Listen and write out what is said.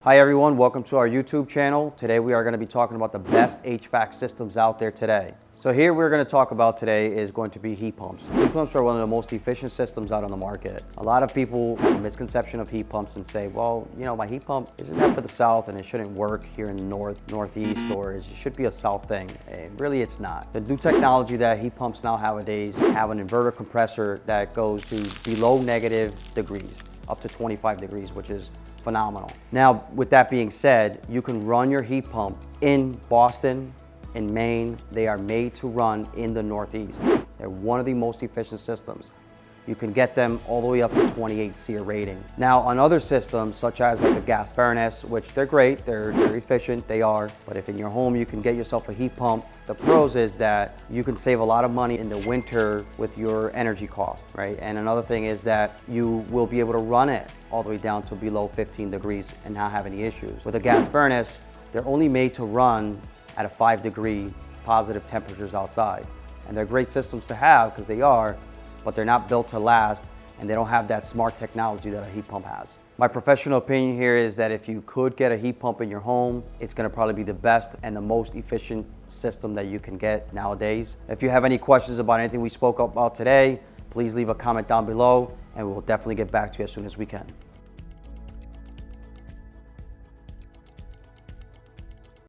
Hi everyone, welcome to our YouTube channel. Today we are going to be talking about the best HVAC systems out there today. So here we're going to talk about today is going to be heat pumps. Heat pumps are one of the most efficient systems out on the market. A lot of people have a misconception of heat pumps and say, well, you know, my heat pump isn't that for the south and it shouldn't work here in the northeast, or it should be a south thing. And really it's not. The new technology that heat pumps nowadays have an inverter compressor that goes to below negative degrees, up to 25 degrees, which is phenomenal. Now, with that being said, you can run your heat pump in Boston, in Maine. They are made to run in the Northeast. They're one of the most efficient systems. You can get them all the way up to 28 SEER rating. Now, on other systems, such as like a gas furnace, which they're great, they're efficient, they are, but if in your home you can get yourself a heat pump, the pros is that you can save a lot of money in the winter with your energy cost, right? And another thing is that you will be able to run it all the way down to below 15 degrees and not have any issues. With a gas furnace, they're only made to run at a 5-degree positive temperatures outside. And they're great systems to have because they are, but they're not built to last, and they don't have that smart technology that a heat pump has. My professional opinion here is that if you could get a heat pump in your home, it's gonna probably be the best and the most efficient system that you can get nowadays. If you have any questions about anything we spoke about today, please leave a comment down below, and we will definitely get back to you as soon as we can.